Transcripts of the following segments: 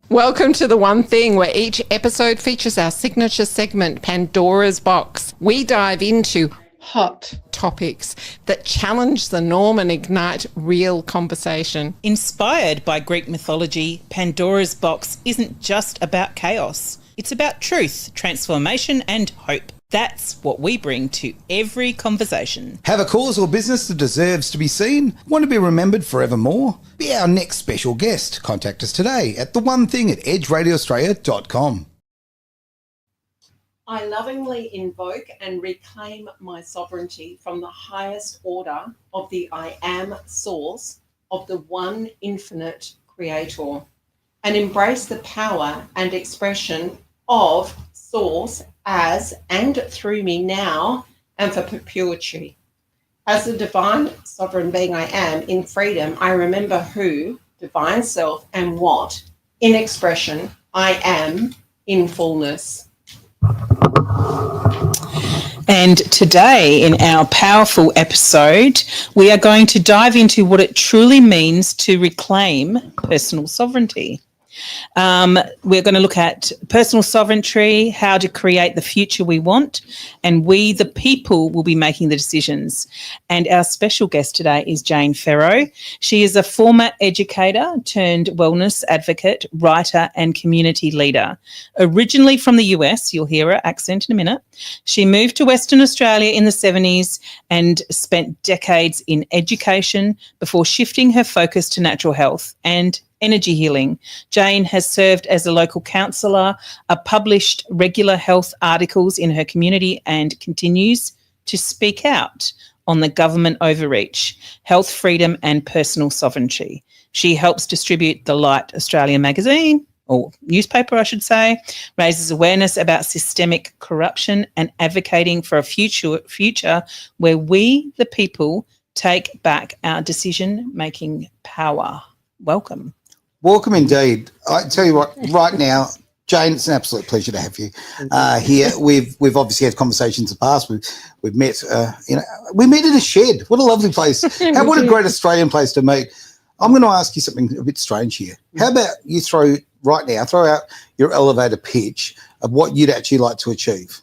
Welcome to The One Thing, where each episode features our signature segment, Pandora's Box. We dive into hot topics that challenge the norm and ignite real conversation. Inspired by Greek mythology, Pandora's Box isn't just about chaos. It's about truth, transformation and hope. That's what we bring to every conversation. Have a cause or business that deserves to be seen? Want to be remembered forevermore? Be our next special guest. Contact us today at theonething@edgeradioaustralia.com. I lovingly invoke and reclaim my sovereignty from the highest order of the I am source of the one infinite creator, and embrace the power and expression of source as and through me now and for perpetuity. As the divine sovereign being I am in freedom, I remember who, divine self, and what, in expression, I am in fullness. And today, in our powerful episode, we are going to dive into what it truly means to reclaim personal sovereignty. We're going to look at personal sovereignty, how to create the future we want, and we, the people, will be making the decisions. And our special guest today is Jane Farrow. She is a former educator turned wellness advocate, writer, and community leader. Originally from the US, you'll hear her accent in a minute. She moved to Western Australia in the 70s and spent decades in education before shifting her focus to natural health and energy healing. Jane has served as a local councillor, published regular health articles in her community, and continues to speak out on the government overreach, health freedom and personal sovereignty. She helps distribute the Light Australia magazine, or newspaper I should say, raises awareness about systemic corruption and advocating for a future where we, the people, take back our decision-making power. Welcome. Welcome indeed. I tell you what, right now, Jane, it's an absolute pleasure to have you here. We've obviously had conversations in the past. We've met, we met in a shed. What a lovely place. What a great Australian place to meet. I'm going to ask you something a bit strange here. How about you throw out your elevator pitch of what you'd actually like to achieve?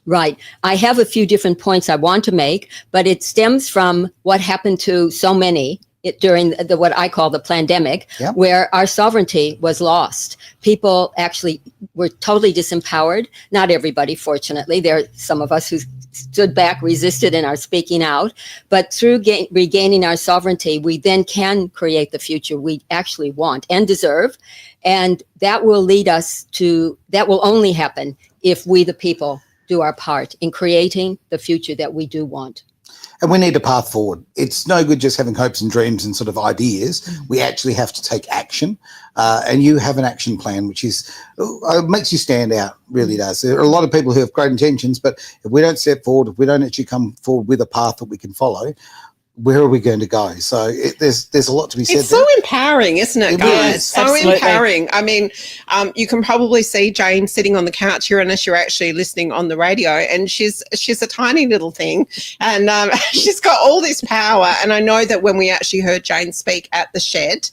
Right. I have a few different points I want to make, but it stems from what happened to so many during the what I call the pandemic, Yep. where our sovereignty was lost. People actually were totally disempowered. Not everybody, fortunately. There are some of us who stood back, resisted, and are speaking out. But through regaining our sovereignty, we then can create the future we actually want and deserve. And that will lead us to, that will only happen if we, the people, do our part in creating the future that we do want. And we need a path forward. It's no good just having hopes and dreams and sort of ideas. We actually have to take action. And you have an action plan, which is makes you stand out, really does. There are a lot of people who have great intentions, but if we don't step forward, if we don't actually come forward with a path that we can follow, where are we going to go? So there's a lot to be said. It's so empowering, isn't it, guys? Is, so absolutely. empowering. I mean, you can probably see Jane sitting on the couch here, unless you're actually listening on the radio, and she's a tiny little thing, and she's got all this power. And I know that when we actually heard Jane speak at the shed,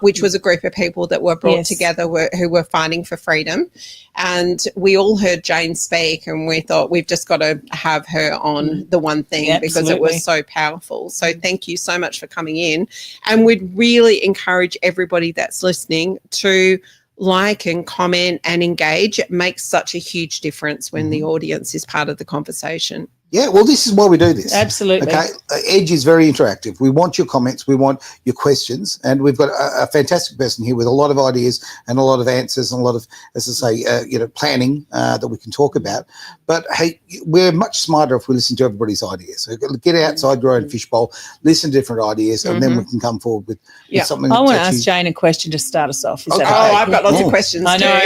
which was a group of people that were brought together who were fighting for freedom, and we all heard Jane speak, and we thought we've just got to have her on The One Thing because it was so powerful. So thank you so much for coming in, and we'd really encourage everybody that's listening to like and comment and engage. It makes such a huge difference when the audience is part of the conversation. Yeah, well, this is why we do this. Absolutely. Okay, Edge is very interactive. We want your comments, we want your questions, and we've got a fantastic person here with a lot of ideas and a lot of answers and a lot of, as I say, planning that we can talk about. But hey, we're much smarter if we listen to everybody's ideas. So get outside your own fishbowl, listen to different ideas, and then we can come forward with something. I want to ask Jane a question to start us off. Okay. I've got lots of questions. I know.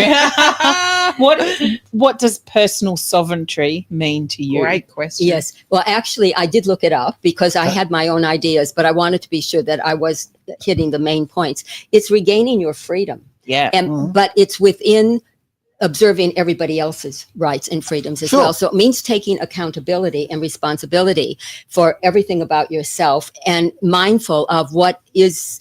What does personal sovereignty mean to you? Great question. Yes. Well, actually, I did look it up because I had my own ideas, but I wanted to be sure that I was hitting the main points. It's regaining your freedom. Yeah. And but it's within observing everybody else's rights and freedoms as well. So it means taking accountability and responsibility for everything about yourself and mindful of what is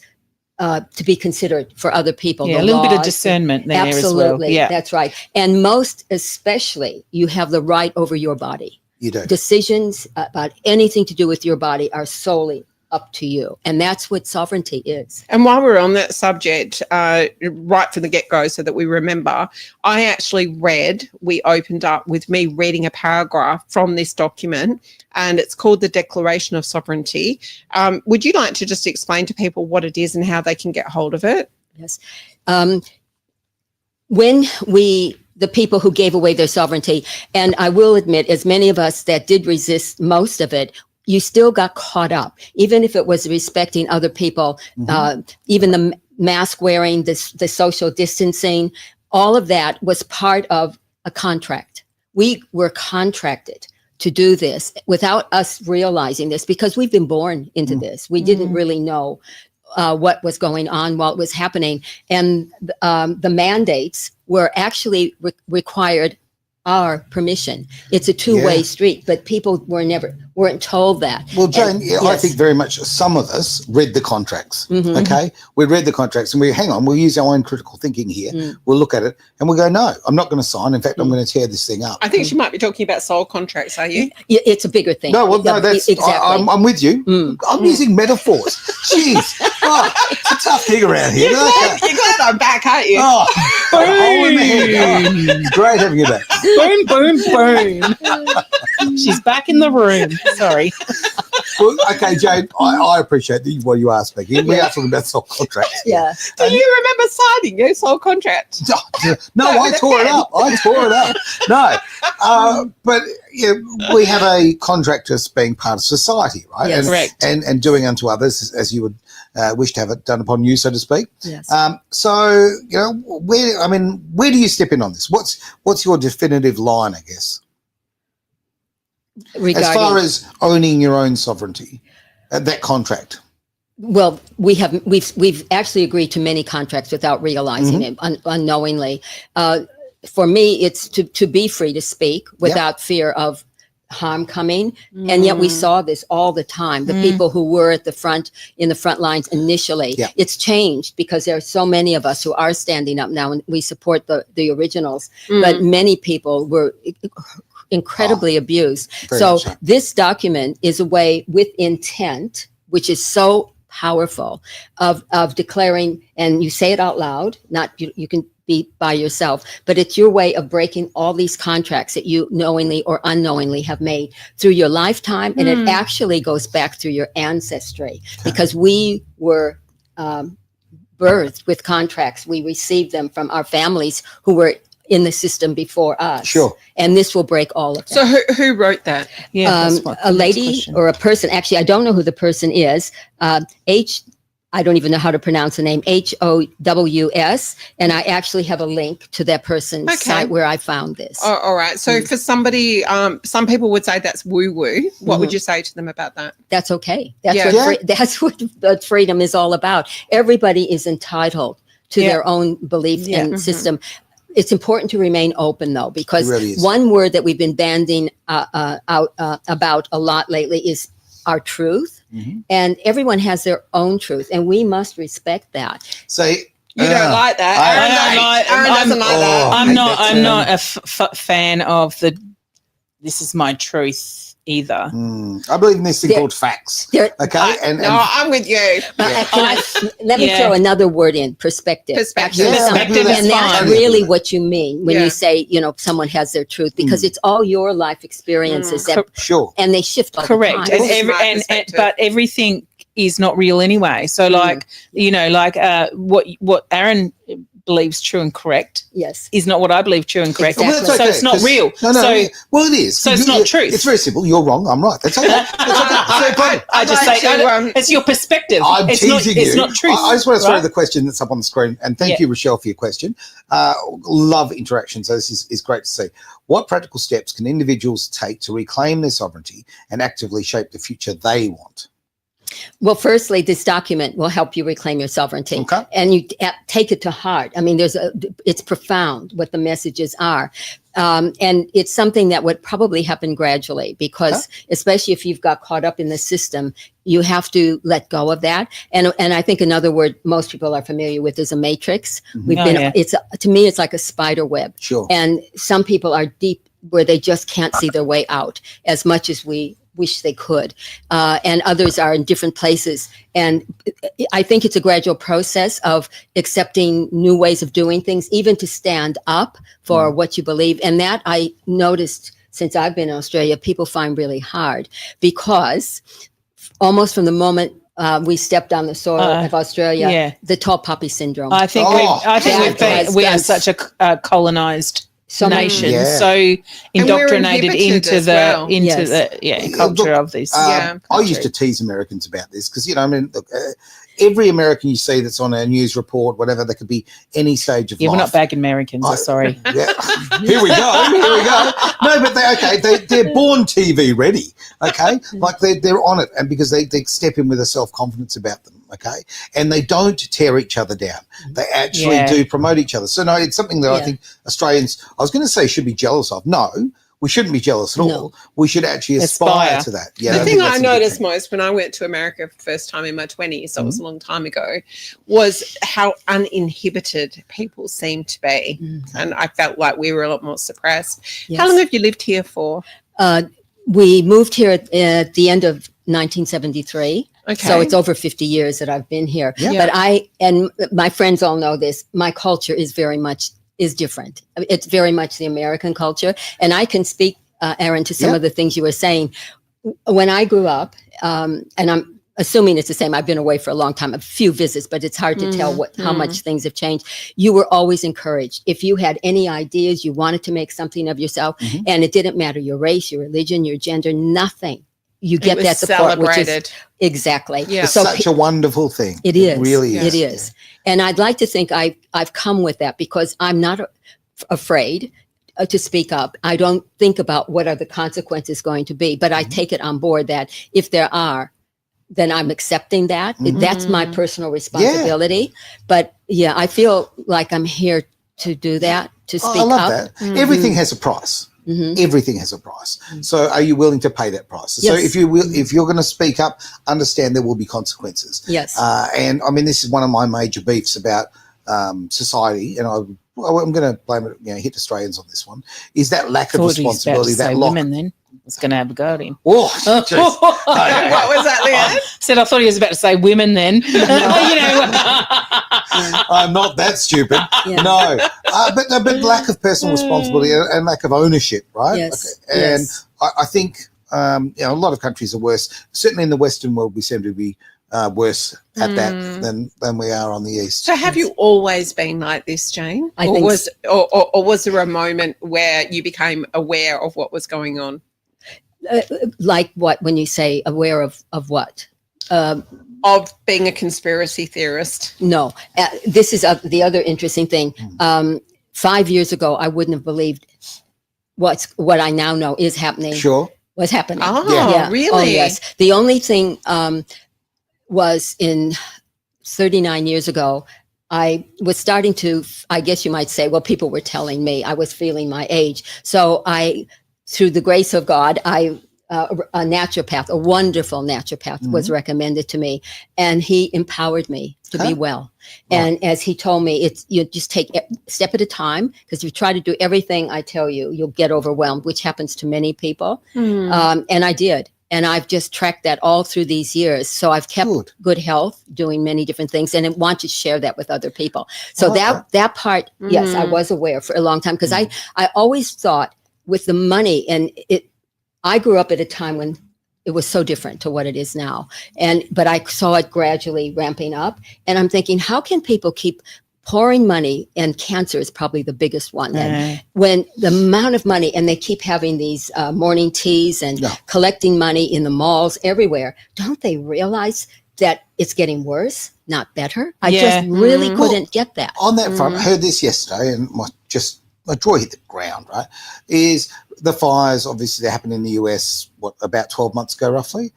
to be considered for other people. Yeah, The a little bit of laws, discernment there absolutely, as well. Yeah. that's right. And most especially, you have the right over your body. You do. Decisions about anything to do with your body are solely up to you. And that's what sovereignty is. And while we're on that subject, right from the get-go, so that we remember, I actually we opened up with me reading a paragraph from this document, and it's called the Declaration of Sovereignty. Would you like to just explain to people what it is and how they can get hold of it? Yes. When the people who gave away their sovereignty, and I will admit, as many of us that did resist most of it, you still got caught up, even if it was respecting other people, even the mask wearing, the social distancing, all of that was part of a contract. We were contracted to do this without us realizing this, because we've been born into this. We didn't really know what was going on while it was happening. And the mandates were actually required our permission. It's a two-way street, but people weren't told that. Well, Jane, I yes. think very much some of us read the contracts, Mhm. okay? We read the contracts and we'll use our own critical thinking here. We'll look at it and we'll go, no, I'm not going to sign. In fact, I'm going to tear this thing up. I think she might be talking about soul contracts, are you? It's a bigger thing. No, well, no, that's exactly. I'm with you. I'm using metaphors. Jeez, it's a tough thing around here. You're glad I'm back, aren't you? Oh, hole in the head. Oh, great having you back. Boom, boom, boom. She's back in the room. Sorry. Well, okay, Jane, I appreciate what you asked, Becky. We are talking about soul contracts. Yeah. Do you remember signing your soul contract? No, I tore it up. No, but yeah, we have a contract as being part of society, right? Yes. And, Correct. and doing unto others as you would wish to have it done upon you, so to speak. Yes. So, where do you step in on this? What's your definitive line, I guess, as far as owning your own sovereignty, that contract? Well, we've actually agreed to many contracts without realizing it, unknowingly. For me, it's to be free to speak without fear of harm coming. And yet we saw this all the time. The people who were in the front lines initially, it's changed because there are so many of us who are standing up now, and we support the originals, but many people were incredibly abused. So this document is a way with intent, which is so powerful, of declaring, and you say it out loud, not you can be by yourself, but it's your way of breaking all these contracts that you knowingly or unknowingly have made through your lifetime. And it actually goes back through your ancestry, because we were birthed with contracts. We received them from our families who were in the system before us. Sure. And this will break all of that. So who wrote that? Yeah, a lady or a person. Actually, I don't know who the person is. I don't even know how to pronounce the name, 𝐒𝐲, and I actually have a link to that person's site where I found this. Oh, all right. So for somebody, some people would say that's woo-woo. What would you say to them about that? That's okay. That's what freedom is all about. Everybody is entitled to their own belief and system. It's important to remain open, though, because really one word that we've been banding out about a lot lately is our truth. And everyone has their own truth, and we must respect that. So you don't like that. Aaron doesn't like that. I'm not a fan of this is my truth either. I believe in this thing called facts. Okay, I'm with you. Let me throw another word in: perspective. Perspective, and that's really what you mean when you say, someone has their truth, because it's all your life experiences and they shift all the time. But everything is not real anyway. So, what Aaron believes true and correct is not what I believe true and correct. Exactly. Well, so it's not real. Well, it is. So it's not truth. It's very simple. You're wrong. I'm right. That's okay. I just say it's your perspective. It's not truth. I just want to throw the question that's up on the screen, and thank you, Rochelle, for your question. Love interaction. So this is great to see. What practical steps can individuals take to reclaim their sovereignty and actively shape the future they want? Well, firstly, this document will help you reclaim your sovereignty, Okay. and you take it to heart. I mean, it's profound what the messages are, and it's something that would probably happen gradually because, especially if you've got caught up in the system, you have to let go of that. And I think another word most people are familiar with is a matrix. To me, it's like a spider web. Sure. And some people are deep where they just can't see their way out as much as we wish they could, and others are in different places. And I think it's a gradual process of accepting new ways of doing things, even to stand up for what you believe. And that I noticed since I've been in Australia, people find really hard because almost from the moment we stepped on the soil of Australia, the tall poppy syndrome. I think we are such a colonized nation, so indoctrinated into the culture of this. I used to tease Americans about this because, I mean, look, every American you see that's on a news report, whatever, they could be any stage of life. We're not bagging Americans. Sorry. Yeah. Here we go. No, but they're born TV ready. Okay, like they're on it, and because they step in with a self-confidence about them. Okay, and they don't tear each other down. They actually do promote each other. So no, it's something that I think Australians, I was going to say, should be jealous of. No, we shouldn't be jealous at all. We should actually aspire to that. Yeah, the thing I noticed most when I went to America for the first time in my 20s, so it was a long time ago, was how uninhibited people seemed to be. And I felt like we were a lot more suppressed. How long have you lived here for? We moved here at the end of 1973. Okay. So it's over 50 years that I've been here. But and my friends all know this, my culture is different. It's very much the American culture. And I can speak, Aaron, to some of the things you were saying. When I grew up, and I'm assuming it's the same, I've been away for a long time, a few visits, but it's hard to tell how much things have changed. You were always encouraged. If you had any ideas, you wanted to make something of yourself, and it didn't matter your race, your religion, your gender, nothing. You get that support, which is exactly. It's such a wonderful thing. It is. It really is. It is. And I'd like to think I've come with that because I'm not afraid to speak up. I don't think about what are the consequences going to be, but I take it on board that if there are, then I'm accepting that. That's my personal responsibility. But I feel like I'm here to do that, to speak up. I love that. Everything has a price. Everything has a price. So are you willing to pay that price? So if you're going to speak up, understand there will be consequences. Yes. And I mean, this is one of my major beefs about society, and I'm going to blame it, hit Australians on this one, is that lack of responsibility. That women then. It's going to have a go at him. Oh, jeez. What was that, Leanne? I thought he was about to say women then. I'm not that stupid. No. But lack of personal responsibility and lack of ownership, right? Yes. Okay. And I think a lot of countries are worse. Certainly in the Western world, we seem to be worse at that than we are on the East. So have you always been like this, Jane? I think or was there a moment where you became aware of what was going on? Like what? When you say aware of what? Of being a conspiracy theorist? No. This is the other interesting thing. 5 years ago, I wouldn't have believed what I now know is happening. Sure. Was happening. Oh, really? Oh, yes. The only thing was in 39 years ago, I was starting to, I guess you might say, well, people were telling me, I was feeling my age. So through the grace of God, a naturopath, a wonderful naturopath was recommended to me, and he empowered me to be well. And as he told me, you just take a step at a time, because if you try to do everything I tell you, you'll get overwhelmed, which happens to many people. And I did. And I've just tracked that all through these years. So I've kept good health, doing many different things, and I want to share that with other people. So that part, yes, I was aware for a long time, because I always thought with the money, and I grew up at a time when it was so different to what it is now. But I saw it gradually ramping up, and I'm thinking, how can people keep pouring money, and cancer is probably the biggest one. And when the amount of money, and they keep having these morning teas and collecting money in the malls everywhere, don't they realize that it's getting worse, not better? I just really couldn't get that. On that front, I heard this yesterday, and my jaw hit the ground, right, is the fires, obviously, they happened in the US, about 12 months ago, roughly.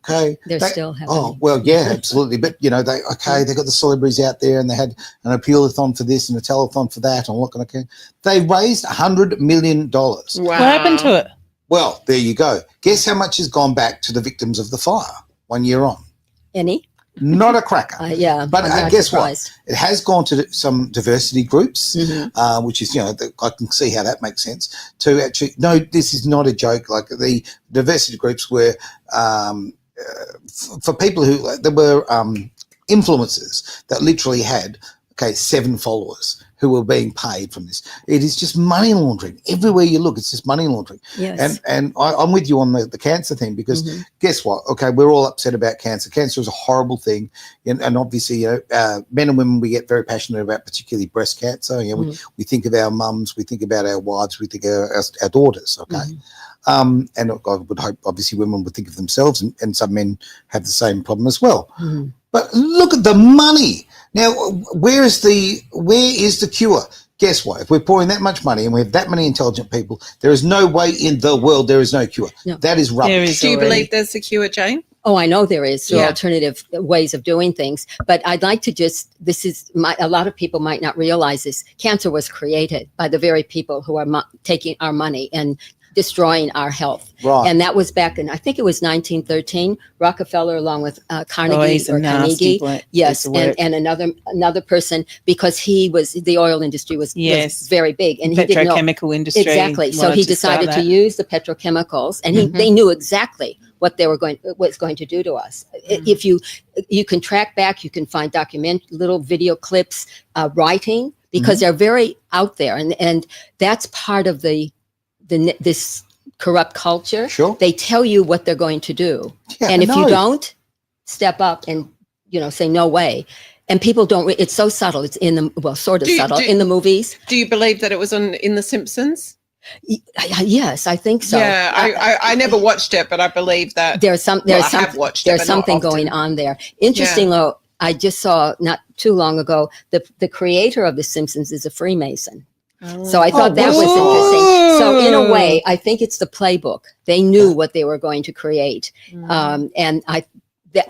Okay. They're still having. Oh, well, yeah, absolutely. But, they got the celebrities out there and they had an appeal-a-thon for this and a telethon for that and what kind of. They raised $100 million. Wow. What happened to it? Well, there you go. Guess how much has gone back to the victims of the fire 1 year on? Any? Not a cracker. Yeah. But I'm not guess surprised. what? It has gone to some diversity groups, Mm-hmm. which is, I can see how that makes sense. To actually, no, this is not a joke. Like the diversity groups were for people who, there were influencers that literally had, 7 followers who were being paid from this. It is just money laundering. Everywhere you look, it's just money laundering. Yes. And I'm with you on the cancer thing because guess what? Okay, we're all upset about cancer. Cancer is a horrible thing. And obviously, men and women, we get very passionate about particularly breast cancer. We think of our mums, we think about our wives, we think of our daughters, okay? And I would hope, obviously, women would think of themselves, and some men have the same problem as well. But look at the money. Now, where is the cure? Guess what? If we're pouring that much money and we have that many intelligent people, there is no way in the world there is no cure. No. That is rubbish. Do you believe there's a cure, Jane? Oh, I know there is through Yeah. alternative ways of doing things. But I'd like to a lot of people might not realize this. Cancer was created by the very people who are taking our money and destroying our health. Right. And that was back in, I think it was 1913, Rockefeller along with Carnegie he's a or nasty Carnegie. Yes. And another person, because the oil industry was very big. And he didn't know. Petrochemical industry. Exactly. So wanted he to start decided to that. use the petrochemicals, and they knew exactly what they were going to do to us. If you can track back, you can find little video clips, writing, because they're very out there, and that's part of this corrupt culture. Sure. They tell you what they're going to do, Yeah, and if I you know. don't step up and say no way. And people don't. It's so subtle. It's sort of subtle in the movies. Do you believe that it was in The Simpsons? Yes, I think so. Yeah, I never watched it, but I believe that There's something but not going often. on there. Interesting though, I just saw not too long ago the creator of The Simpsons is a Freemason. So I thought that was interesting. So in a way, I think it's the playbook. They knew what they were going to create, and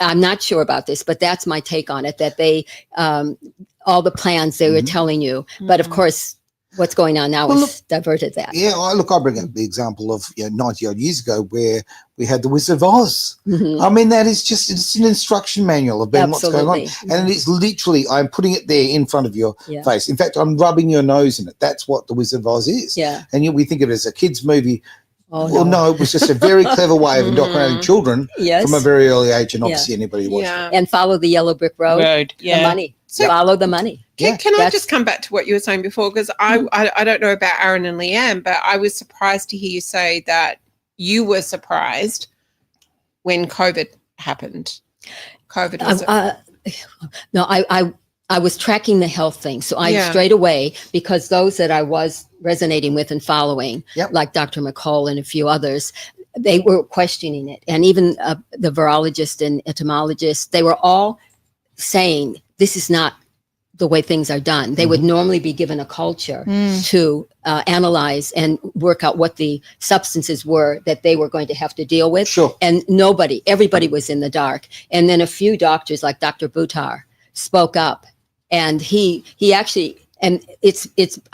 I'm not sure about this, but that's my take on it. That they all the plans they were telling you, but of course, what's going on now is diverted that. Yeah, I bring up the example of 90 odd years ago where we had the Wizard of Oz. I mean, that is it's an instruction manual of what's going on, and it's literally I'm putting it there in front of your face. In fact, I'm rubbing your nose in it. That's what the Wizard of Oz is. Yeah, and we think of it as a kids' movie. Oh, well, no, it was just a very clever way of indoctrinating children from a very early age, and obviously anybody watched it. And follow the yellow brick road. The money. Follow the money. Can I just come back to what you were saying before? Because I don't know about Aaron and Leanne, but I was surprised to hear you say that you were surprised when COVID happened. COVID was I was tracking the health thing. So I straight away, because those that I was resonating with and following, like Dr. McCall and a few others, they were questioning it. And even the virologist and entomologist, they were all saying, this is not the way things are done. They would normally be given a culture to analyze and work out what the substances were that they were going to have to deal with. Sure. And everybody was in the dark. And then a few doctors like Dr. Buttar spoke up, and he actually, and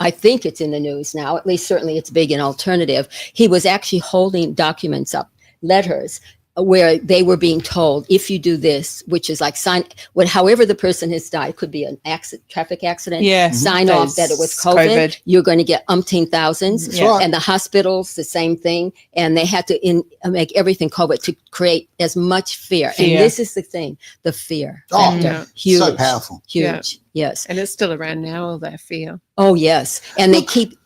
I think it's in the news now, at least certainly it's big in alternative. He was actually holding documents up, letters, where they were being told, if you do this, which is like however the person has died, could be an traffic accident, sign off that it was COVID. You're going to get umpteen thousands. Right. And the hospitals, the same thing. And they had to make everything COVID to create as much fear. And this is the thing, the fear factor. Huge. So powerful. Huge. Yes. And it's still around now, all that fear. Oh, yes. And they keep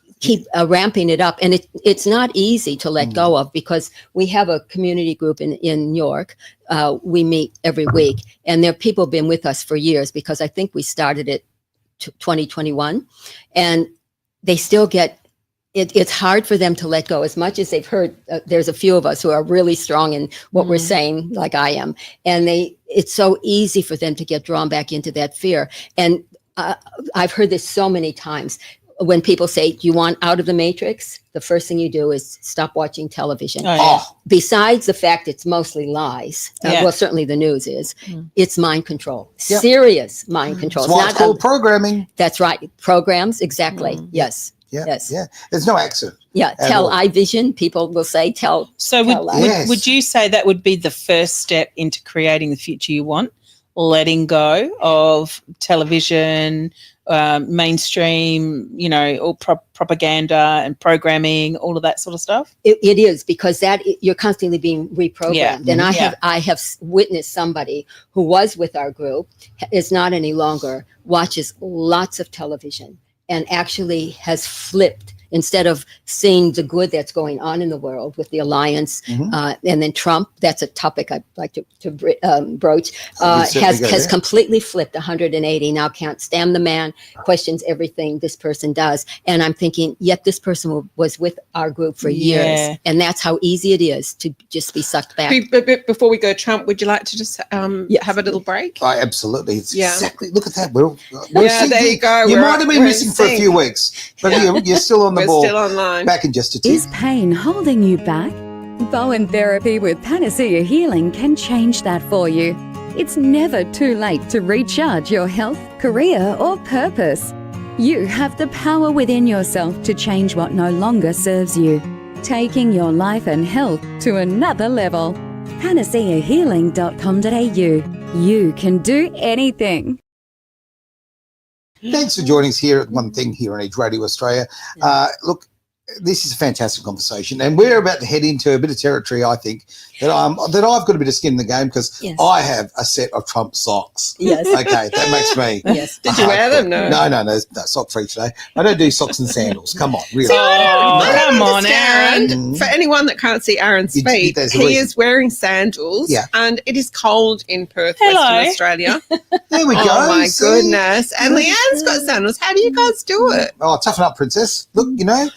ramping it up, and it's not easy to let go of, because we have a community group in New York. We meet every week, and there are people been with us for years, because I think we started it 2021, and they still get it's hard for them to let go, as much as they've heard. There's a few of us who are really strong in what we're saying, like I am, and it's so easy for them to get drawn back into that fear. And I've heard this so many times. when people say, do you want out of the matrix? The first thing you do is stop watching television. Oh, yeah. Oh, Besides the fact it's mostly lies, Yeah. well, certainly the news is, it's mind control, Yep. serious mind control. that's why it's called programming. That's right. Programs, exactly. Yes. Yeah, Yes. yeah. There's no accident. Yeah. At Tell all. I vision. People will say, tell. So Tell us. Yes. would you say that would be the first step into creating the future you want? Letting go of television, mainstream, all propaganda and programming, all of that sort of stuff? It is, because you're constantly being reprogrammed. Yeah. And Yeah. I have witnessed somebody who was with our group, is not any longer, watches lots of television, and actually has flipped. Instead of seeing the good that's going on in the world with the alliance, and then Trump, that's a topic I'd like to broach, has completely flipped 180. Now can't stand the man, questions everything this person does. And I'm thinking, yet this person was with our group for years. Yeah. And that's how easy it is to just be sucked back. Before we go, Trump, would you like to just have a little break? Oh, absolutely. It's Yeah. exactly. Look at that. We're There you go. You We're- might have been we're missing in for a sync. few weeks, but you're still on the We're ball. still online. Back in just a tick. Is pain holding you back? Bowen Therapy with Panacea Healing can change that for you. It's never too late to recharge your health, career, or purpose. You have the power within yourself to change what no longer serves you, taking your life and health to another level. panaceahealing.com.au. You can do anything. Thanks for joining us here at One Thing here on Edge Radio Australia. Look, this is a fantastic conversation, and we're about to head into a bit of territory, I think, that I've got a bit of skin in the game, because Yes. I have a set of Trump socks. Yes. Okay, that makes me. Yes. Did you wear them? No. No, sock free today. I don't do socks and sandals. Come on, really. Oh, I don't come on, understand. Aaron. For anyone that can't see Aaron's You- feet, there's a he reason. is wearing sandals, Yeah. and it is cold in Perth, Hello. Western Australia. There we go. Oh my See? goodness! And Leanne's got sandals. How do you guys do it? Oh, toughen up, princess. Look,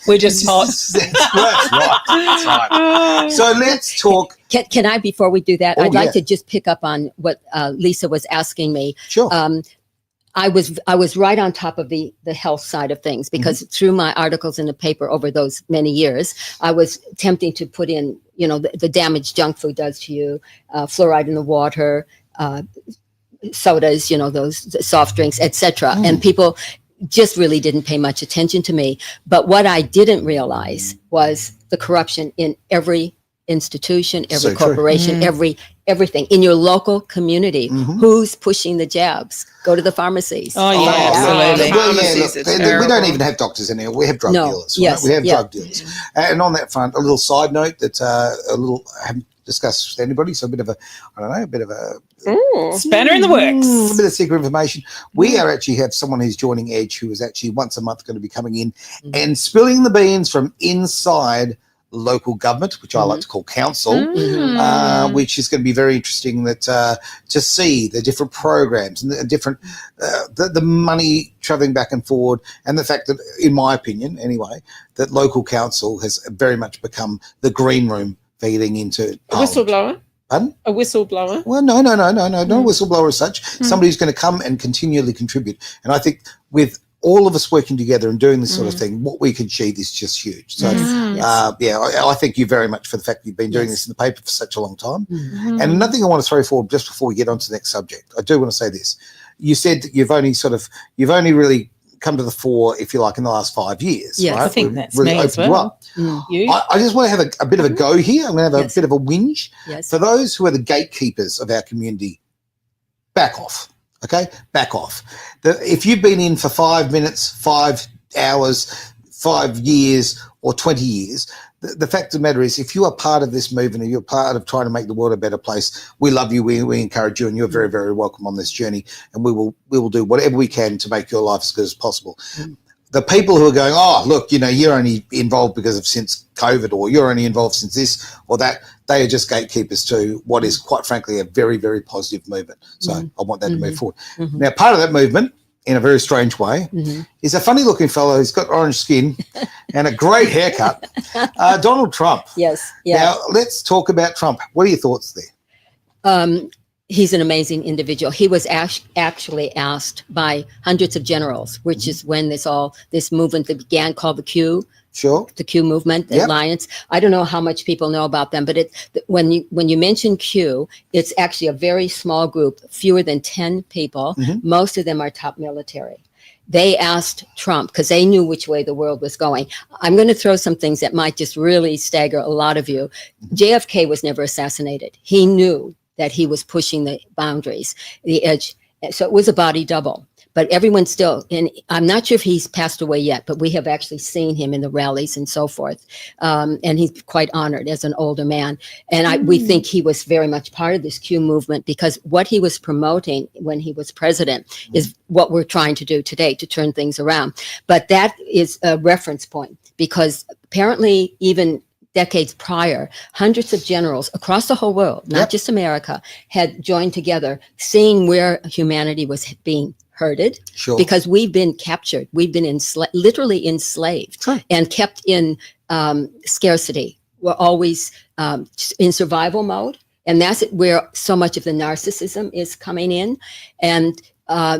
We're just hot. That's right. That's right. So let's talk. Can I, before we do that, Oh, I'd like yeah. to just pick up on what Lisa was asking me. Sure. I was right on top of the health side of things, because through my articles in the paper over those many years, I was attempting to put in, the damage junk food does to you, fluoride in the water, sodas, those soft drinks, etc. And people just really didn't pay much attention to me. But what I didn't realize was the corruption in every institution, every So true. corporation, everything in your local community. Who's pushing the jabs? Go to the pharmacies. Oh, yeah, yeah. absolutely. Well, yeah, Pharmacies look, are we don't terrible. even have doctors in here. We have drug No. dealers. Yes. Right? We have Yeah. drug dealers. And on that front, a little side note that I haven't discussed with anybody. So a bit of a Spanner in the works. a bit of secret information. We actually have someone who's joining Edge who is actually once a month going to be coming in and spilling the beans from inside local government, which I like to call council, which is going to be very interesting to see the different programs and the different the money travelling back and forward, and the fact that, in my opinion anyway, that local council has very much become the green room feeding into A whistleblower? Pardon? A whistleblower? Well, no, not a whistleblower as such. Somebody who's going to come and continually contribute. And I think with all of us working together and doing this sort of thing, what we can achieve is just huge. So, I thank you very much for the fact that you've been doing this in the paper for such a long time. And another thing I want to throw forward just before we get on to the next subject, I do want to say this. You said that you've only really come to the fore, if you like, in the last 5 years. Yes. right? I think We've that's really me as opened you well. up. You? I just want to have a bit of a go here. I'm going to have a bit of a whinge. Yes. For those who are the gatekeepers of our community, back off. Okay? Back off. If you've been in for 5 minutes, 5 hours, 5 years, or 20 years, the fact of the matter is, if you are part of this movement and you're part of trying to make the world a better place, we love you, we encourage you, and you're very, very welcome on this journey. And we will do whatever we can to make your life as good as possible. The people who are going, oh, look, you're only involved because of since COVID, or you're only involved since this or that, they are just gatekeepers to what is, quite frankly, a very, very positive movement. So I want that to move forward. Now, part of that movement, in a very strange way, is a funny-looking fellow who's got orange skin and a great haircut, Donald Trump. Yes. Yeah. Now, let's talk about Trump. What are your thoughts there? he's an amazing individual. He was actually asked by hundreds of generals, which is when this movement that began called the Q. Sure. The Q movement, the alliance. I don't know how much people know about them, but when you mention Q, it's actually a very small group, fewer than 10 people. Most of them are top military. They asked Trump because they knew which way the world was going. I'm going to throw some things that might just really stagger a lot of you. JFK was never assassinated. He knew that he was pushing the boundaries, the edge. So it was a body double. But everyone still, and I'm not sure if he's passed away yet, but we have actually seen him in the rallies and so forth. And he's quite honored as an older man. And we think he was very much part of this Q movement because what he was promoting when he was president is what we're trying to do today to turn things around. But that is a reference point because apparently even decades prior, hundreds of generals across the whole world, not just America, had joined together, seeing where humanity was being herded because we've been captured. We've been literally enslaved and kept in scarcity. We're always in survival mode. And that's where so much of the narcissism is coming in. And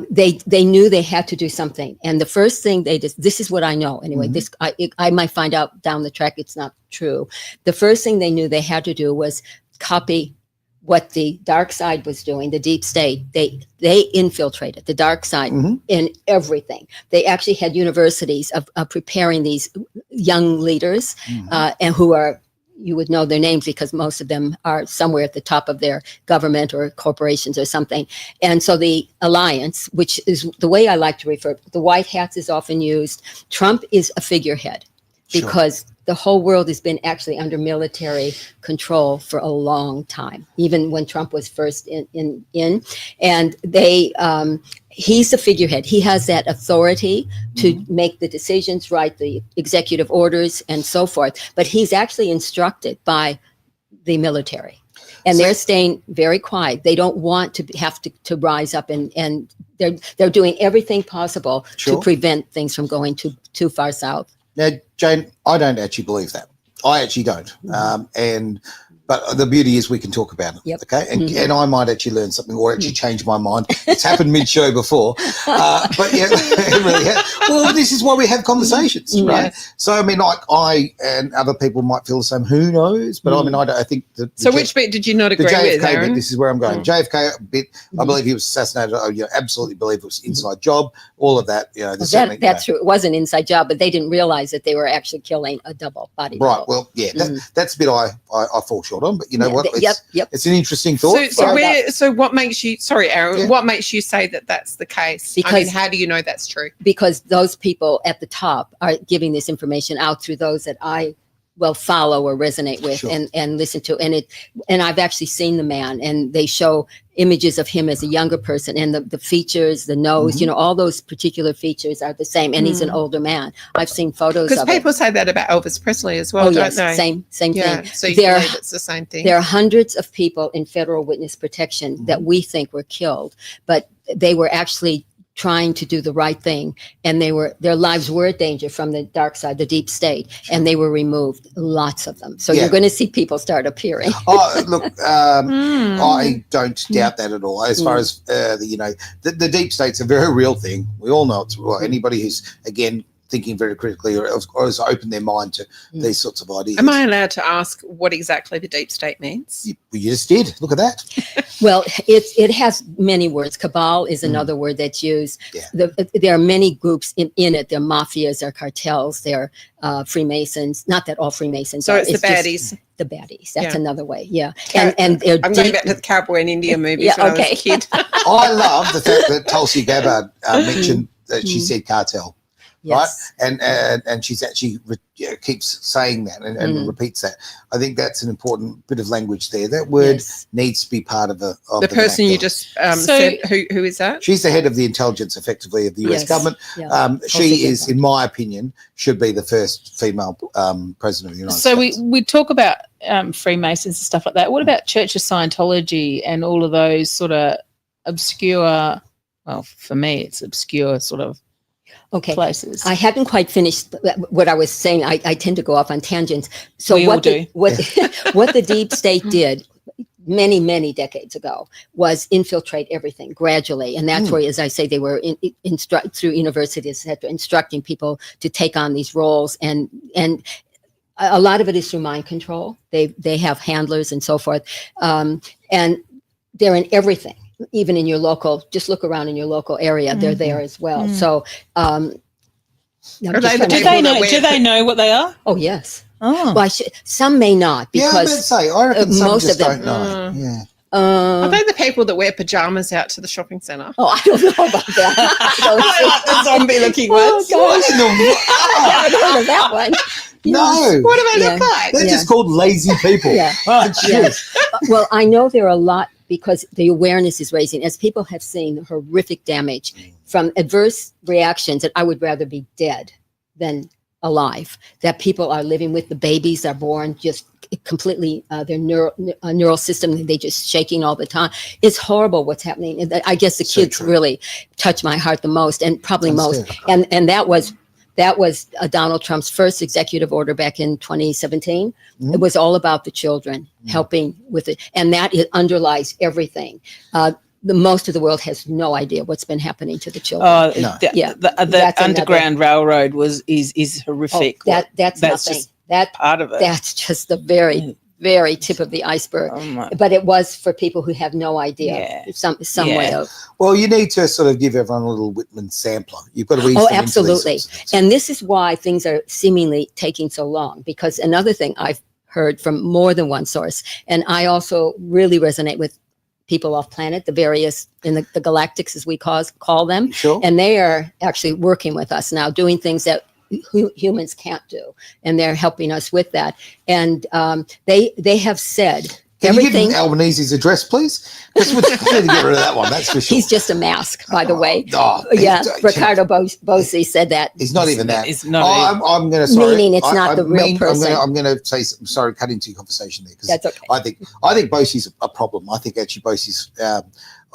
they knew they had to do something. And the first thing they did, this is what I know anyway, this I might find out down the track it's not true. The first thing they knew they had to do was copy what the dark side was doing, the deep state. They infiltrated the dark side in everything. They actually had universities of preparing these young leaders and who are, you would know their names because most of them are somewhere at the top of their government or corporations or something. And so the alliance, which is the way I like to refer, the white hats is often used. Trump is a figurehead because the whole world has been actually under military control for a long time, even when Trump was first in. And he's the figurehead. He has that authority to make the decisions, write the executive orders and so forth. But he's actually instructed by the military. And they're staying very quiet. They don't want to have to rise up and they're doing everything possible to prevent things from going too far south. Now, Jane, I don't actually believe that. I actually don't. But the beauty is we can talk about it, okay? And I might actually learn something or actually change my mind. It's happened mid-show before. But yeah, it really has. Well, this is why we have conversations, right? Yes. So, I mean, like I and other people might feel the same. Who knows? But I mean, I think the So which bit did you not agree the JFK with, Aaron? bit, this is where I'm going. JFK bit, I believe he was assassinated. I absolutely believe it was inside job. All of that, That's true. It was an inside job, but they didn't realize that they were actually killing a double body. Right. Well, yeah, that's the bit I fall short on. But you know what? It's an interesting thought. So what makes you? Sorry, Aaron. What makes you say that that's the case? Because how do you know that's true? Because those people at the top are giving this information out through those that I follow or resonate with and listen to. And I've actually seen the man, and they show images of him as a younger person, and the features, the nose, all those particular features are the same. And he's an older man. I've seen photos of it. Because people say that about Elvis Presley as well, don't they? Same thing. So you believe it's the same thing. There are hundreds of people in federal witness protection that we think were killed, but they were actually trying to do the right thing, and their lives were in danger from the dark side, the deep state, and they were removed, lots of them. So you're going to see people start appearing. Look, I don't doubt that at all. As far as the deep state's a very real thing. We all know it's real. Anybody who's again thinking very critically or has opened their mind to these sorts of ideas. Am I allowed to ask what exactly the deep state means? You just did. Look at that. Well, it has many words. Cabal is another word that's used. Yeah. There are many groups in it. There are mafias, there are cartels, there are Freemasons. Not that all Freemasons so are. it's the baddies. The baddies. That's another way. Yeah. And I'm going back to the Cowboy and India movies when I was a kid. I love the fact that Tulsi Gabbard mentioned that she said cartel. Yes. Right, and she's actually keeps saying that and repeats that. I think that's an important bit of language there. That word needs to be part of the person you just said. Who is that? She's the head of the intelligence, effectively, of the US government. Yeah. She is, in my opinion, should be the first female president of the United States. So we talk about Freemasons and stuff like that. What about Church of Scientology and all of those sort of obscure? Well, for me, it's obscure sort of. Places. I hadn't quite finished what I was saying. I tend to go off on tangents. So what the deep state did, many, many decades ago was infiltrate everything gradually. And that's where, as I say, they were through universities, et cetera, instructing people to take on these roles. And a lot of it is through mind control. They have handlers and so forth. And they're in everything, even in your local, just look around in your local area, they're there as well. So, do they know what they are? oh, yes. Oh. Well, some may not, because I reckon some most just of them don't know. Yeah. Are they the people that wear pajamas out to the shopping centre? Oh, I don't know about that. I don't Like the zombie-looking Oh, ones. gosh. I haven't heard of that one. No. What do they look like? They're just called lazy people. Yeah. Oh, jeez. Well, I know there are a lot, because the awareness is raising, as people have seen horrific damage from adverse reactions that I would rather be dead than alive, that people are living with. The babies are born just completely, their neural system, they just shaking all the time. It's horrible what's happening. And I guess the kids really touch my heart the most, and probably most. And that was Donald Trump's first executive order back in 2017. It was all about the children, helping with it. And that underlies everything. The most of the world has no idea what's been happening to the children. The Underground Railroad is horrific. That's nothing. Just that part of it. That's just the very, very tip of the iceberg. But it was for people who have no idea some way of. Well, you need to sort of give everyone a little Whitman sampler. You've got to ease them into absolutely. these sorts of things. And this is why things are seemingly taking so long, because another thing I've heard from more than one source, and I also really resonate with people off planet, the various in the galactics, as we call them. Sure. And they are actually working with us now, doing things that humans can't do, and they're helping us with that. And they have said Can you everything. give Albanese's address, please? Because we're trying to get rid of that one. That's for sure. He's just a mask, by the way. Oh, Yeah, Ricardo Bossi said that. He's not even that. It's not. I'm going to sorry. Meaning it's not the real person. I'm going to say sorry. Cut into your conversation there, because That's okay. I think Bossi's a problem. I think actually Bossi's.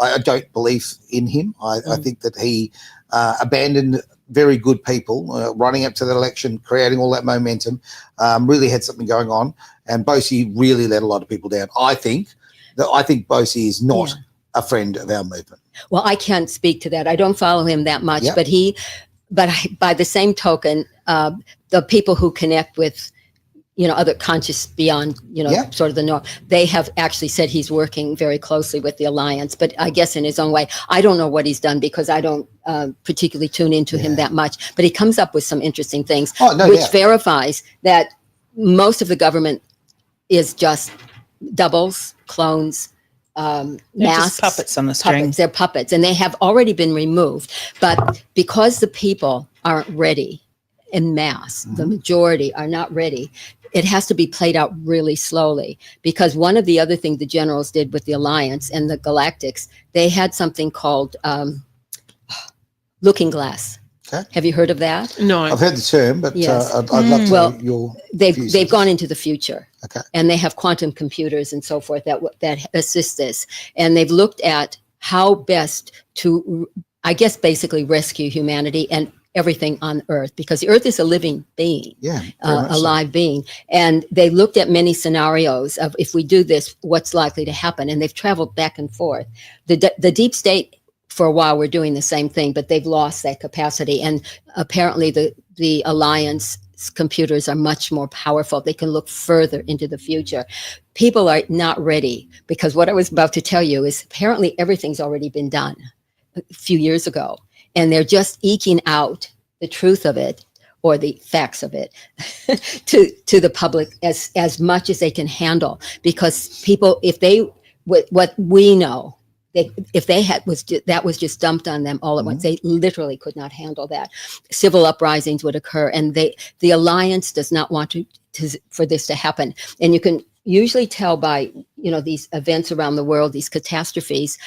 I don't believe in him. I think that he abandoned very good people running up to that election, creating all that momentum. Really had something going on, and Bossi really let a lot of people down. I think Bossi is not a friend of our movement. Well, I can't speak to that. I don't follow him that much, Yep. but by the same token, the people who connect with, other conscious beyond, sort of the norm, they have actually said he's working very closely with the alliance, but I guess in his own way. I don't know what he's done, because I don't particularly tune into him that much, but he comes up with some interesting things, which verifies that most of the government is just doubles, clones, They're masks, just puppets on the string. They're puppets, and they have already been removed. But because the people aren't ready en masse, the majority are not ready, it has to be played out really slowly. Because one of the other things the generals did with the alliance and the galactics, they had something called looking glass. Okay. Have you heard of that? No. I've heard the term, but Yes. I'd love to know your views. They've gone into the future. Okay. And they have quantum computers and so forth that assist this. And they've looked at how best to, I guess, basically rescue humanity and everything on Earth, because the Earth is a living being, a live being. And they looked at many scenarios of, if we do this, what's likely to happen. And they've traveled back and forth. The deep state, for a while, we're doing the same thing, but they've lost that capacity. And apparently the alliance computers are much more powerful. They can look further into the future. People are not ready, because what I was about to tell you is apparently everything's already been done a few years ago, and they're just eking out the truth of it, or the facts of it, to the public as much as they can handle. Because people, what we know, if they had that was just dumped on them all at once, they literally could not handle that. Civil uprisings would occur, and the alliance does not want for this to happen. And you can usually tell by these events around the world, these catastrophes,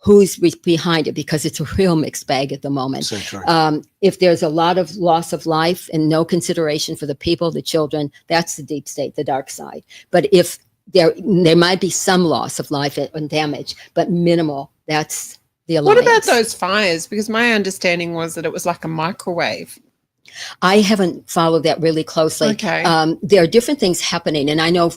who's behind it, because it's a real mixed bag at the moment. So true. If there's a lot of loss of life and no consideration for the people, the children, that's the deep state, the dark side. But if there might be some loss of life and damage, but minimal, that's the alliance. What about those fires? Because my understanding was that it was like a microwave. I haven't followed that really closely. Okay. There are different things happening, and I know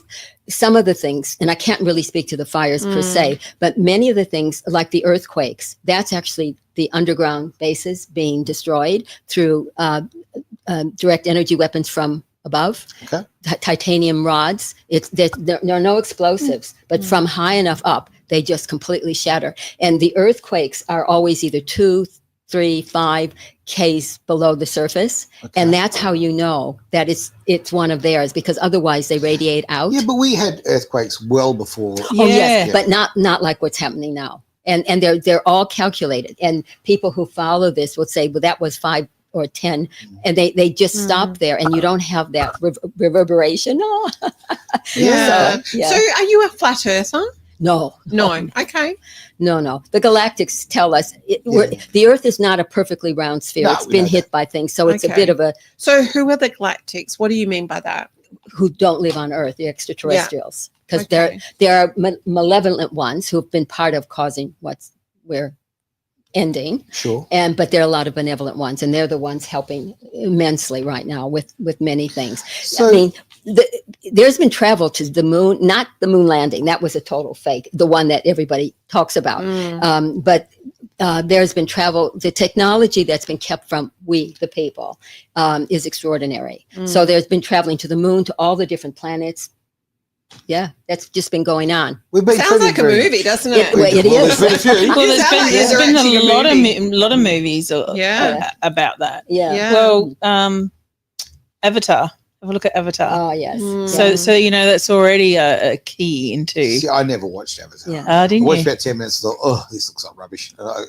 some of the things, and I can't really speak to the fires per se, but many of the things like the earthquakes, that's actually the underground bases being destroyed through direct energy weapons from above. Okay. Titanium rods. There are no explosives, but from high enough up, they just completely shatter. And the earthquakes are always either 2, 3, 5 Ks below the surface. Okay. And that's how you know that it's one of theirs, because otherwise they radiate out. Yeah, but we had earthquakes well before. Oh yes, Yeah. but not like what's happening now. And they're all calculated. And people who follow this will say, well, that was 5 or 10, and they just stop there, and you don't have that reverberation. Oh. Yeah. So, yeah. So are you a flat earther? No. Okay. No. The galactics tell us the Earth is not a perfectly round sphere. No, it's we been know hit by things, so it's a Okay. bit of a So who are the galactics? What do you mean by that? who don't live on Earth, the extraterrestrials, because Okay. there are malevolent ones who have been part of causing we're ending. Sure. But there are a lot of benevolent ones, and they're the ones helping immensely right now with many things. So, I mean, there's been travel to the moon, not the moon landing. That was a total fake, the one that everybody talks about. But there's been travel. The technology that's been kept from we, the people, is extraordinary. So there's been traveling to the moon, to all the different planets. Yeah, that's just been going on. we've been Sounds treated like a very- movie, doesn't it? Well, it Well, is. there's been a few. Well, You there's sound been, like there's you're been acting a a lot of movies Yeah. about that. Yeah. Yeah. Well, Avatar. Have a look at Avatar. Oh, yes. So you know that's already a key into. See, I never watched Avatar. Yeah. I Didn't watched you? about 10 minutes and thought, oh, this looks like rubbish. I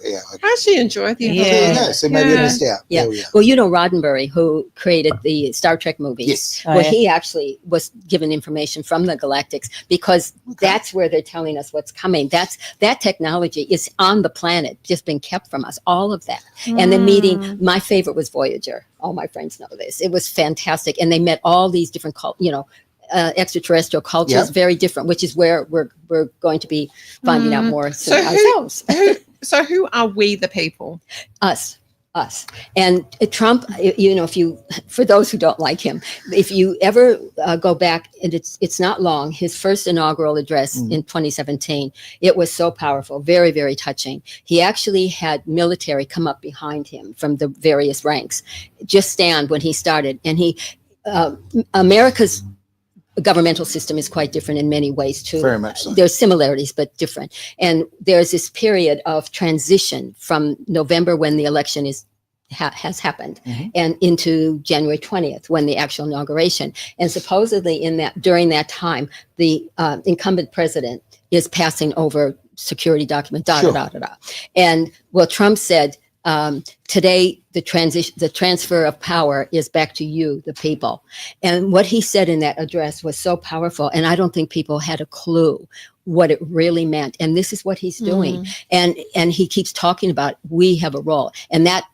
actually enjoyed the Yeah. there you go. So maybe I Yeah. missed out. Yeah. There we are. Well, you know Roddenberry, who created the Star Trek movies. Yes. Oh, Well, yeah. he actually was given information from the Galactics, because that's where they're telling us what's coming. That technology is on the planet, just been kept from us, all of that. And the meeting, my favorite was Voyager. All my friends know this. It was fantastic. And they met all these different, extraterrestrial cultures, Yep. very different, which is where we're going to be finding out more So soon ourselves. who are we the people? Us. And Trump, for those who don't like him, if you ever go back, and it's not long, his first inaugural address in 2017, it was so powerful, very, very touching. He actually had military come up behind him from the various ranks, just stand when he started. And America's governmental system is quite different in many ways too. Very much so. There's similarities, but different. And there's this period of transition from November, when the election has happened, and into January 20th, when the actual inauguration. And supposedly during that time, the incumbent president is passing over security documents, And Trump said, today, the transfer of power is back to you, the people. And what he said in that address was so powerful. And I don't think people had a clue what it really meant. And this is what he's doing. And he keeps talking about, we have a role. And that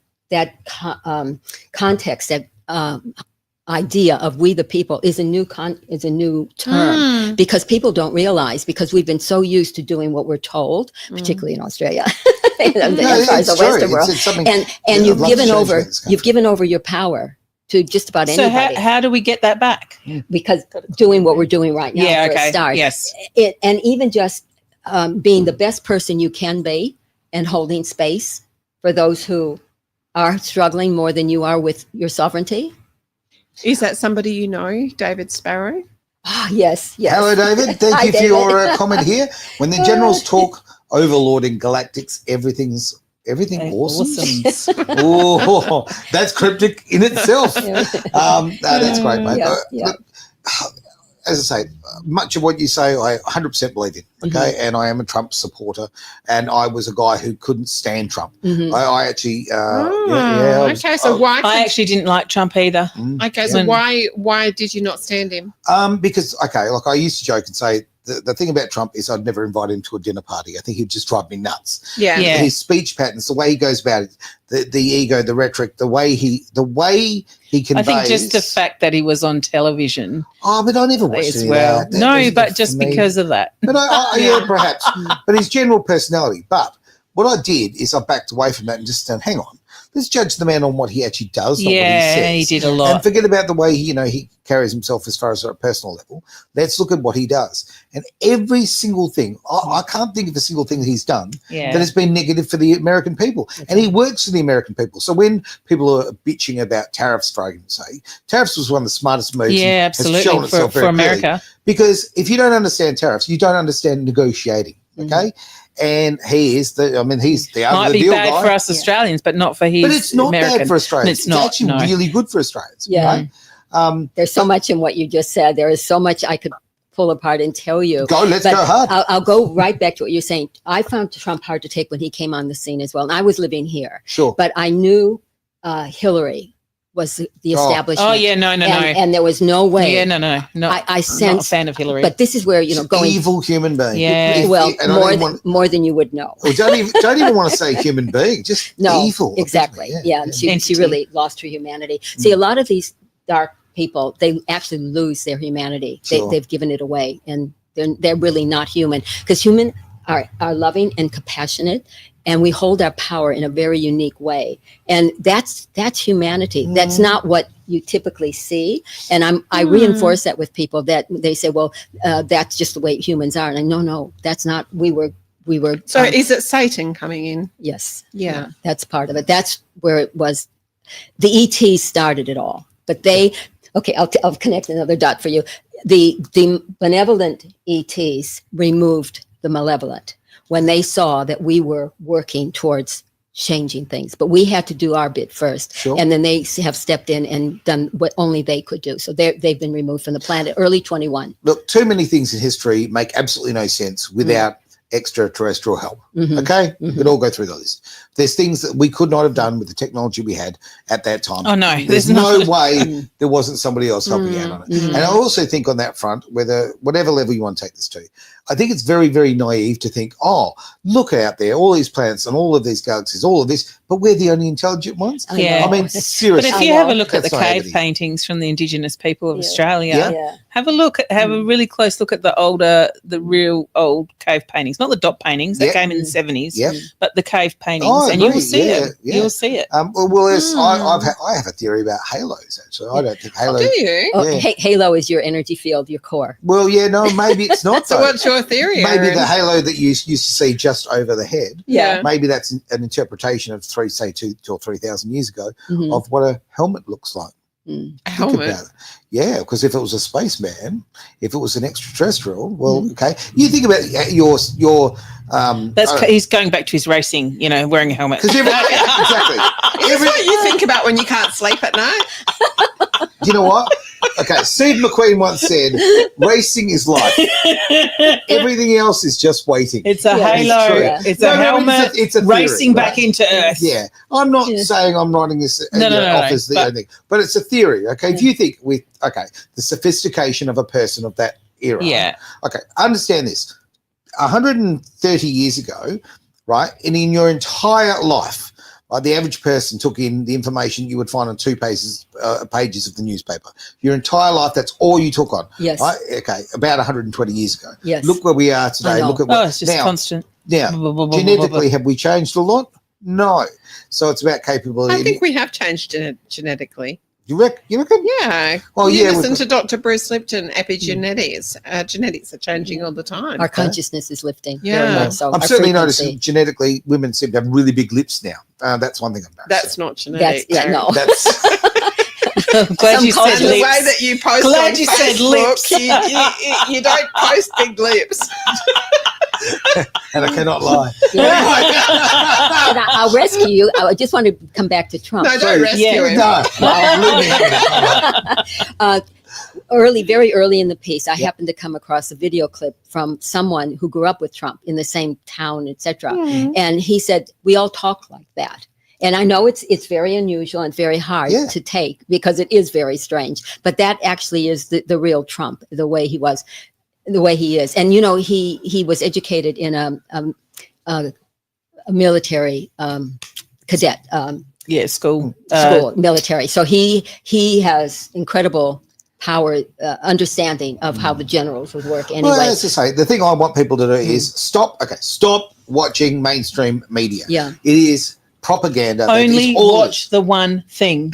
context, that idea of we the people is a new term, because people don't realize, because we've been so used to doing what we're told, particularly in Australia. And the empires of the Western world. It's something, And you've I'd love to change where this comes given over your power to just about So anybody, how do we get that back? because doing what we're doing right now, Yeah. for a Okay. start. Yes. And even just being the best person you can be, and holding space for those who are struggling more than you are with your sovereignty. Is that somebody you know, David Sparrow? Ah, yes. Hello, David. Thank Hi, you for David. your comment here. When the generals talk overlording galactics, everything awesome. Oh, that's cryptic in itself. That's great, mate. Yeah. As I say, much of what you say, I 100% believe in. Okay, and I am a Trump supporter, and I was a guy who couldn't stand Trump. I actually, Okay, so why? I actually didn't like Trump either. Okay, so why did you not stand him? Because like I used to joke and say, the thing about Trump is I'd never invite him to a dinner party. I think he'd just drive me nuts. Yeah. His speech patterns, the way he goes about it, the ego, the rhetoric, the way he conveys. I think just the fact that he was on television Oh, but I never watched as any well. of that. No, That but was just for me. because of that. But yeah, perhaps. But his general personality. But what I did is I backed away from that and just said, hang on. Let's judge the man on what he actually does, not what he Yeah, says. he did a lot. And forget about the way he carries himself as far as at a personal level. Let's look at what he does. And every single thing, I can't think of a single thing that he's done Yeah. that has been negative for the American people. And he works for the American people. So when people are bitching about tariffs, for argument's sake, tariffs was one of the smartest moves. Yeah, and has shown absolutely, itself for very clearly. America. Because if you don't understand tariffs, you don't understand negotiating, okay? And he's the art Might of the be deal bad guy. for us Australians, but not for his But it's not American. bad for Australians. It's not, actually no. really good for Australians. Yeah. Right? There's so much in what you just said. There is so much I could pull apart and tell you. Let's But go hard. I'll go right back to what you're saying. I found Trump hard to take when he came on the scene as well. And I was living here, Sure. but I knew Hillary was the establishment. Oh, yeah, no. And there was no way. Yeah, no. I I'm not a sense, fan of Hillary. but this is where, going evil human being. Yeah. well, and I don't want, more than you would know. don't even want to say human being, just No, evil. exactly. Yeah, She Entity. really lost her humanity. See, a lot of these dark people, they actually lose their humanity. Sure. They've given it away, and they're really not human, because human are loving and compassionate, and we hold our power in a very unique way, and that's humanity. That's not what you typically see, and I reinforce that with people that they say, well, that's just the way humans are, and I no, that's not. We were. So is it Satan coming in? Yes. Yeah. That's part of it. That's where it was. The ETs started it all, but I'll connect another dot for you. The benevolent ETs removed the malevolent when they saw that we were working towards changing things, but we had to do our bit first. Sure. And then they have stepped in and done what only they could do. So they've been removed from the planet early 21. Look, too many things in history make absolutely no sense without extraterrestrial help. Okay? We could all go through those. There's things that we could not have done with the technology we had at that time. Oh, no. There's no way there wasn't somebody else helping out on it. And I also think on that front, whatever level you want to take this to, I think it's very, very naive to think, oh, look out there, all these planets and all of these galaxies, all of this, but we're the only intelligent ones. Yeah. I mean, But seriously. if you have a look at the That's cave naivety. paintings from the Indigenous people of Australia, Yeah. have a really close look at the real old cave paintings, not the dot paintings that Yeah. came in the 70s, Yep. but the cave paintings, Oh, I and you will agree. see Yeah, it. yeah. You'll see it. I have a theory about halos, actually. I don't think halo. Do you? Oh, Yeah. Halo is your energy field, your core. Well, yeah, no, maybe it's not. So though. what's your theory, Maybe Aaron? the halo that you used to see just over the head. Yeah. Maybe that's an interpretation of 2,000 or 3,000 years ago Mhm. of what a helmet looks like. A Think helmet. about it. Yeah, because if it was a spaceman, if it was an extraterrestrial, well, okay. You think about your He's going back to his racing, wearing a helmet. because exactly. Is what you think about when you can't sleep at night? You know what? Okay, Steve McQueen once said, "Racing is life. Everything else is just waiting." It's a Yeah, halo. true. It's No, a no, helmet. it's a theory, racing back right? into Earth. Yeah, I'm not Yeah. saying I'm writing this No, off as the but- only thing, but it's a theory. Okay, if you think the sophistication of a person of that era. Yeah. Okay, understand this. 130 years ago, right, and in your entire life, the average person took in the information you would find on 2 pages of the newspaper. Your entire life, that's all you took on. Yes. Right? Okay, about 120 years ago. Yes. Look where we are today. I know. Look at what Oh, it's just now. constant. Now, genetically, have we changed a lot? No. So it's about capability. I think we have changed genetically. You reckon? Yeah. Well, you yeah, listen we've to Dr. Bruce Lipton, epigenetics. Genetics are changing all the time. Our consciousness is lifting. Yeah. Very much so. I'm Our certainly frequency. noticing genetically women seem to have really big lips now. That's one thing I've noticed. That's not genetics. No. That's I'm glad Some you said And the lips. way that you post Glad on you said Facebook, lips. you don't post big lips. and I cannot lie. And I'll rescue you. I just want to come back to Trump. No, don't rescue him. Very early in the piece, I happened to come across a video clip from someone who grew up with Trump in the same town, etc. And he said, "We all talk like that." And I know it's very unusual and very hard to take because it is very strange. But that actually is the real Trump, the way he was, the way he is. And he was educated in a military cadet School. military. So he has incredible power, understanding of how the generals would work anyway. Well, as I say, the thing I want people to do is stop watching mainstream media. Yeah. It is propaganda. that is Only all watch the one thing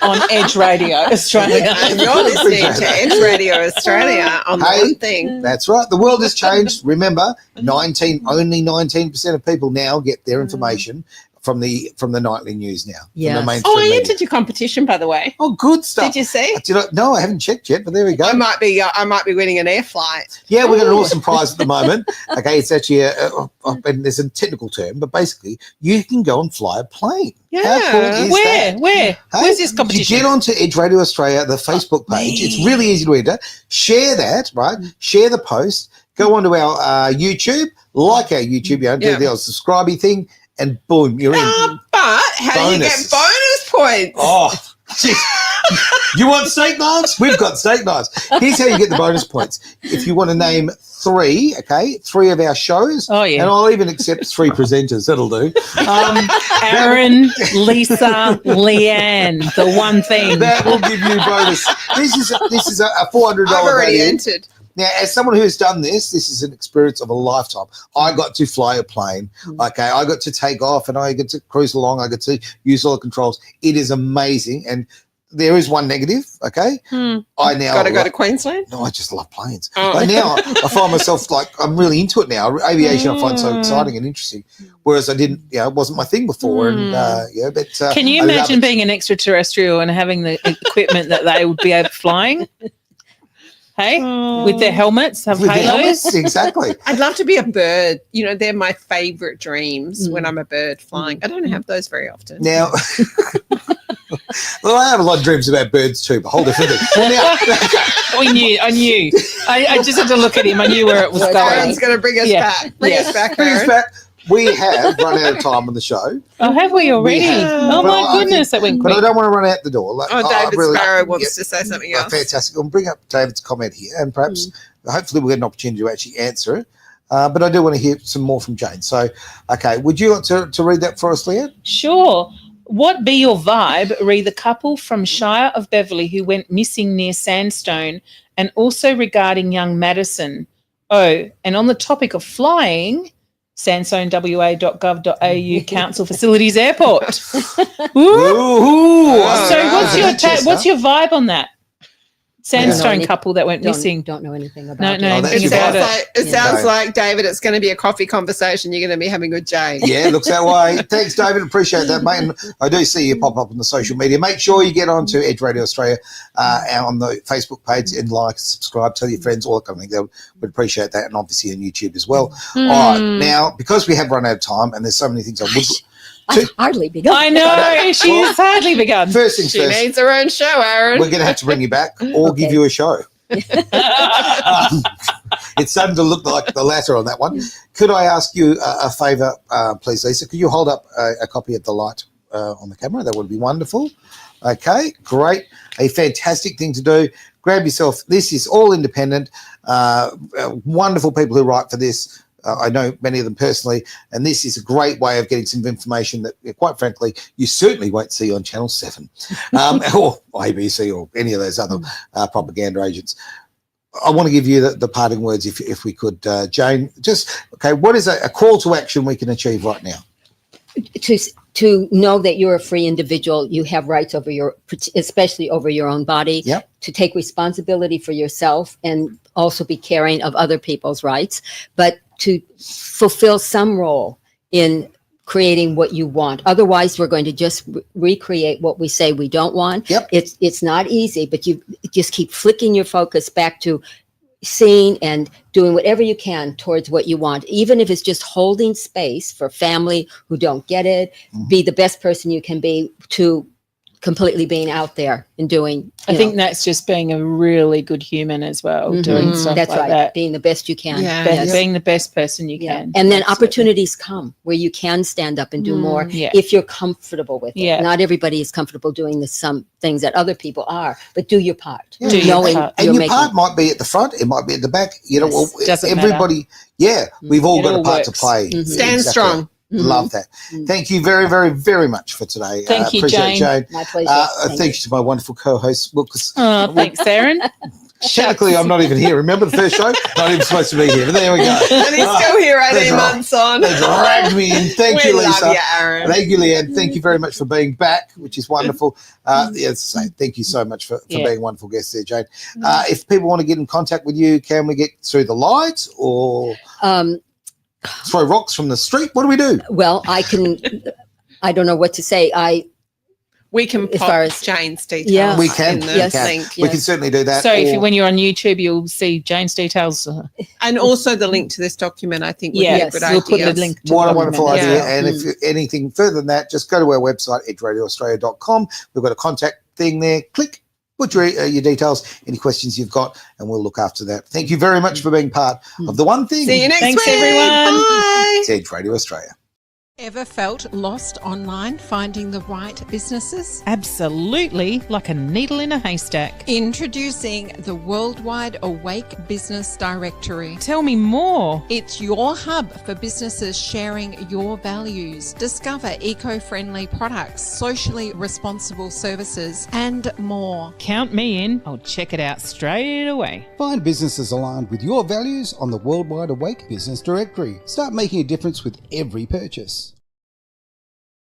on Edge Radio Australia. And you're listening to Edge Radio Australia on the Hey. one thing. That's right. The world has changed. Remember, only 19% of people now get their information from the nightly news now. Yes. From the mainstream Oh, I media. entered your competition, by the way. Oh, good stuff. Did you see? No, I haven't checked yet, but there we go. I might be winning an air flight. Yeah, we've got an awesome prize at the moment. Okay, it's actually and there's a technical term, but basically you can go and fly a plane. How cool Yeah. is Where? that? Where? Hey, Where's this You competition? get onto Edge Radio Australia, the Facebook page. It's really easy to enter. Share that, right? Share the post. Go onto our YouTube, like our YouTube, do Yeah. the old subscribey thing, and boom, you're in. But how do you get Bonuses. bonus points? Oh, geez. You want steak knives? We've got steak knives. Here's how you get the bonus points. If you want to name three of our shows, Oh, yeah. and I'll even accept 3 presenters. That'll do. Aaron, Lisa, Leanne, the one thing. That will give you bonus. This is a $400 I've already value. entered. Now, as someone who has done this is an experience of a lifetime. I got to fly a plane. Okay, I got to take off and I get to cruise along. I get to use all the controls. It is amazing. And there is one negative. Okay, I now Got to go to Queensland. No, I just love planes. Oh. But now I find myself like I'm really into it now. Aviation I find so exciting and interesting, whereas I didn't. It wasn't my thing before. And but Can you I love imagine it. being an extraterrestrial and having the equipment that they would be able flying? Hey, with their helmets, have With the halos. helmets? Exactly. I'd love to be a bird. You know, they're my favorite dreams when I'm a bird flying. I don't have those very often. Now, well, I have a lot of dreams about birds too, but whole different thing. Now, I knew. I just had to look at him. I knew where it was going. Aaron's going to bring us Yeah. back. Bring us back, bring us Aaron. back. We have run out of time on the show, Oh, have we already? have. Oh, But my I goodness, that went but I quick. don't want to run out the door. Like, Oh, I David really- Sparrow wants yeah, to say something else. fantastic. I'll bring up David's comment here, and perhaps hopefully we'll get an opportunity to actually answer it. But I do want to hear some more from Jane. So, okay, would you like to read that for us, Leanne? Sure. What be your vibe? Re the couple from Shire of Beverley who went missing near Sandstone, and also regarding young Madison. Oh, and on the topic of flying, sandstonewa.gov.au Council Facilities Airport. Woo! Ooh, So what's your vibe on that? Sandstone any- couple that went missing. Don't know anything about No, it. no. Oh, that's It your sounds vibe. like it Yeah. sounds Right. like, David, it's going to be a coffee conversation you're going to be having with Jane. Yeah, looks that way. Thanks, David. Appreciate that, mate. And I do see you pop up on the social media. Make sure you get onto Edge Radio Australia on the Facebook page and like, subscribe, tell your friends, all that kind of thing. They would appreciate that, and obviously on YouTube as well. All right, now because we have run out of time and there's so many things I would. I've hardly begun. I know. She's hardly begun. First things She first, needs her own show, Aaron. we're going to have to bring you back or give Okay. you a show. It's starting to look like the latter on that one. Could I ask you a favour, please, Lisa? Could you hold up a copy of the light on the camera? That would be wonderful. Okay, great. A fantastic thing to do. Grab yourself. This is all independent. Wonderful people who write for this. I know many of them personally, and this is a great way of getting some information that, quite frankly, you certainly won't see on Channel 7 or ABC or any of those other propaganda agents. I want to give you the parting words, if we could, Jane. What is a call to action we can achieve right now? To know that you're a free individual, you have rights over especially over your own body. Yep. To take responsibility for yourself and also be caring of other people's rights, but to fulfill some role in creating what you want. Otherwise, we're going to just recreate what we say we don't want. Yep. It's not easy, but you just keep flicking your focus back to seeing and doing whatever you can towards what you want, even if it's just holding space for family who don't get it. Be the best person you can be, to completely being out there and doing. I think that's just being a really good human as well, Mhm. doing stuff That's like right, that. being the best you can. Yeah. Yes. Being the best person you Yeah. can. And then Absolutely. opportunities come where you can stand up and do more Yeah. if you're comfortable with it. Yeah. Not everybody is comfortable doing some things that other people are, but do your part. Yeah. Do your Knowing part. And you're your making. part might be at the front, it might be at the back. You know, Yes. Doesn't everybody. Yeah, we've all It got all a part to works. play. Mhm. Stand Exactly. strong. Love that. Thank you very, very, very much for today. Thank you, appreciate Jane. Jane. My pleasure. Thank Thanks to my wonderful co-host, Lucas. Oh, thanks, Aaron. Technically, I'm not even here. Remember the first show? Not even supposed to be here, but there we go. And he's still here 18 That's right. months on. They dragged me in. Thank you, We Lisa. love you, Aaron. Thank you, Leanne. Thank you very much for being back, which is wonderful. As I say, thank you so much for being a wonderful guest there, Jane. If people want to get in contact with you, can we get through the lights or throw rocks from the street? What do we do? Well, I don't know what to say. We can As pop far as- Jane's details. Yeah. We can. in the Yes. link. We can certainly do that. So or- when you're on YouTube, you'll see Jane's details. And also the link to this document, I think, would be a Yes, good we'll idea. put the link to What the a wonderful document. idea. Yeah. And if anything further than that, just go to our website, edgeradioaustralia.com. We've got a contact thing there. Click, put your details, any questions you've got, and we'll look after that. Thank you very much for being part of the one thing. See you next Thanks, week. everyone. Bye. It's Edge Radio Australia. Ever felt lost online finding the right businesses? Absolutely, like a needle in a haystack. Introducing the Worldwide Awake Business Directory. Tell me more. It's your hub for businesses sharing your values. Discover eco-friendly products, socially responsible services, and more. Count me in. I'll check it out straight away. Find businesses aligned with your values on the Worldwide Awake Business Directory. Start making a difference with every purchase.